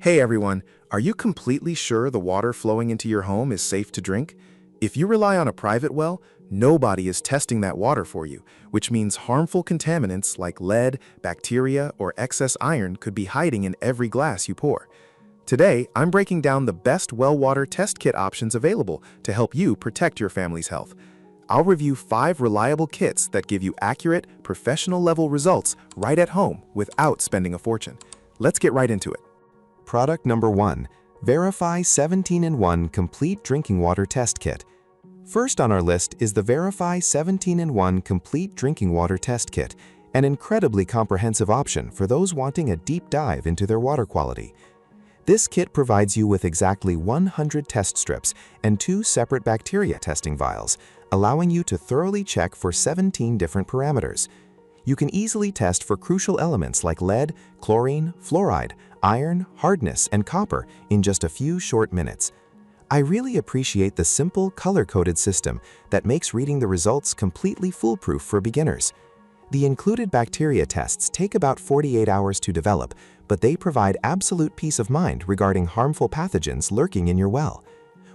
Hey everyone, are you completely sure the water flowing into your home is safe to drink? If you rely on a private well, nobody is testing that water for you, which means harmful contaminants like lead, bacteria, or excess iron could be hiding in every glass you pour. Today, I'm breaking down the best well water test kit options available to help you protect your family's health. I'll review 5 reliable kits that give you accurate, professional-level results right at home without spending a fortune. Let's get right into it. Product number 1. Verify 17-in-1 Complete Drinking Water Test Kit. First on our list is the Verify 17-in-1 Complete Drinking Water Test Kit, an incredibly comprehensive option for those wanting a deep dive into their water quality. This kit provides you with exactly 100 test strips and 2 separate bacteria testing vials, allowing you to thoroughly check for 17 different parameters. You can easily test for crucial elements like lead, chlorine, fluoride, iron, hardness, and copper in just a few short minutes. I really appreciate the simple, color-coded system that makes reading the results completely foolproof for beginners. The included bacteria tests take about 48 hours to develop, but they provide absolute peace of mind regarding harmful pathogens lurking in your well.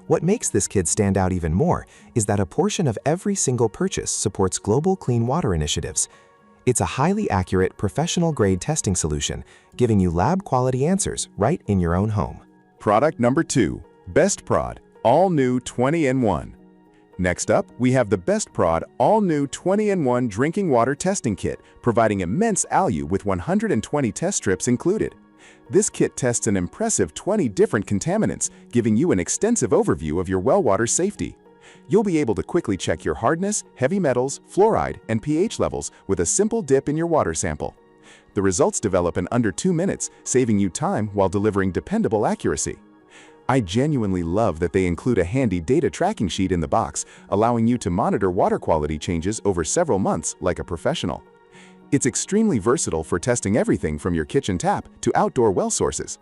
What makes this kit stand out even more is that a portion of every single purchase supports global clean water initiatives. It's a highly accurate, professional-grade testing solution, giving you lab-quality answers right in your own home. Product number 2. Best Prod All-New 20-in-1. Next up, we have the Best Prod All-New 20-in-1 Drinking Water Testing Kit, providing immense value with 120 test strips included. This kit tests an impressive 20 different contaminants, giving you an extensive overview of your well water safety. You'll be able to quickly check your hardness, heavy metals, fluoride, and pH levels with a simple dip in your water sample. The results develop in under 2 minutes, saving you time while delivering dependable accuracy. I genuinely love that they include a handy data tracking sheet in the box, allowing you to monitor water quality changes over several months like a professional. It's extremely versatile for testing everything from your kitchen tap to outdoor well sources.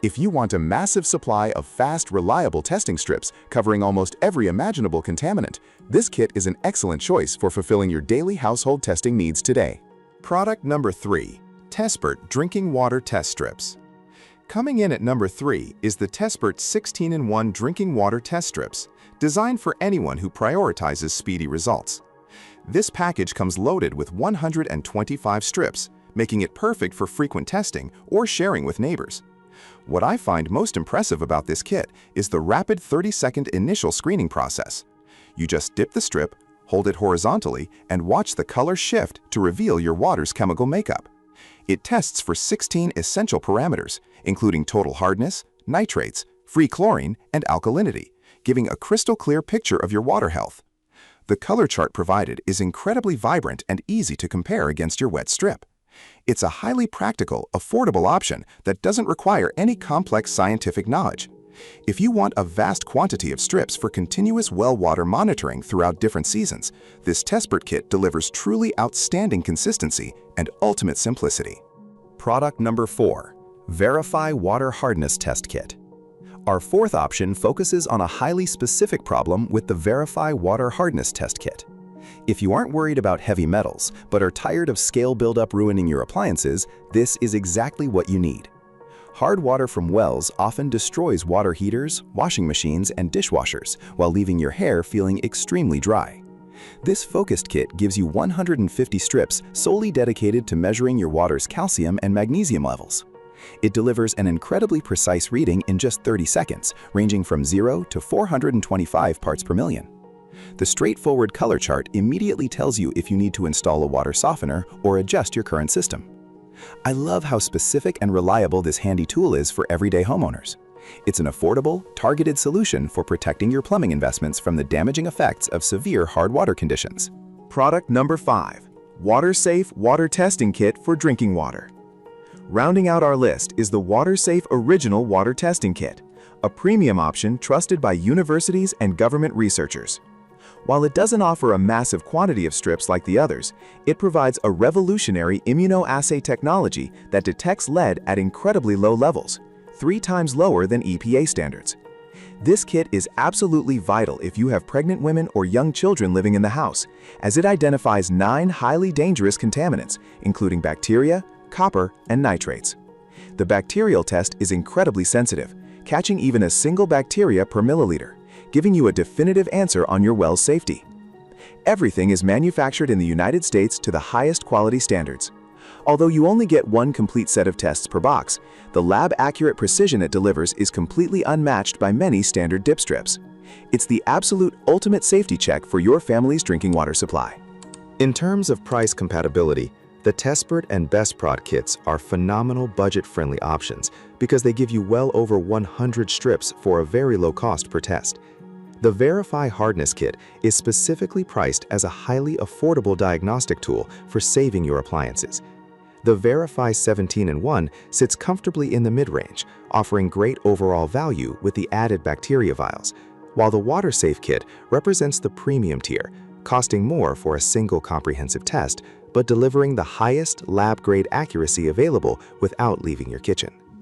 If you want a massive supply of fast, reliable testing strips covering almost every imaginable contaminant, this kit is an excellent choice for fulfilling your daily household testing needs today. Product number 3. Tespert Drinking Water Test Strips. Coming in at number 3 is the Tespert 16-in-1 Drinking Water Test Strips, designed for anyone who prioritizes speedy results. This package comes loaded with 125 strips, making it perfect for frequent testing or sharing with neighbors. What I find most impressive about this kit is the rapid 30-second initial screening process. You just dip the strip, hold it horizontally, and watch the color shift to reveal your water's chemical makeup. It tests for 16 essential parameters, including total hardness, nitrates, free chlorine, and alkalinity, giving a crystal clear picture of your water health. The color chart provided is incredibly vibrant and easy to compare against your wet strip. It's a highly practical, affordable option that doesn't require any complex scientific knowledge. If you want a vast quantity of strips for continuous well water monitoring throughout different seasons, this Tespert kit delivers truly outstanding consistency and ultimate simplicity. Product number 4. Verify Water Hardness Test Kit. Our fourth option focuses on a highly specific problem with the Verify Water Hardness Test Kit. If you aren't worried about heavy metals, but are tired of scale buildup ruining your appliances, this is exactly what you need. Hard water from wells often destroys water heaters, washing machines, and dishwashers, while leaving your hair feeling extremely dry. This focused kit gives you 150 strips solely dedicated to measuring your water's calcium and magnesium levels. It delivers an incredibly precise reading in just 30 seconds, ranging from 0 to 425 parts per million. The straightforward color chart immediately tells you if you need to install a water softener or adjust your current system. I love how specific and reliable this handy tool is for everyday homeowners. It's an affordable, targeted solution for protecting your plumbing investments from the damaging effects of severe hard water conditions. Product number 5. WaterSafe Water Testing Kit for Drinking Water. Rounding out our list is the WaterSafe Original Water Testing Kit, a premium option trusted by universities and government researchers. While it doesn't offer a massive quantity of strips like the others, it provides a revolutionary immunoassay technology that detects lead at incredibly low levels, 3 times lower than EPA standards. This kit is absolutely vital if you have pregnant women or young children living in the house, as it identifies 9 highly dangerous contaminants, including bacteria, copper, and nitrates. The bacterial test is incredibly sensitive, catching even a single bacteria per milliliter, giving you a definitive answer on your well's safety. Everything is manufactured in the United States to the highest quality standards. Although you only get one complete set of tests per box, the lab-accurate precision it delivers is completely unmatched by many standard dip strips. It's the absolute ultimate safety check for your family's drinking water supply. In terms of price compatibility, the Tespert and BestProd kits are phenomenal budget-friendly options because they give you well over 100 strips for a very low cost per test. The Verify Hardness Kit is specifically priced as a highly affordable diagnostic tool for saving your appliances. The Verify 17-in-1 sits comfortably in the mid-range, offering great overall value with the added bacteria vials, while the WaterSafe Kit represents the premium tier, costing more for a single comprehensive test, but delivering the highest lab-grade accuracy available without leaving your kitchen.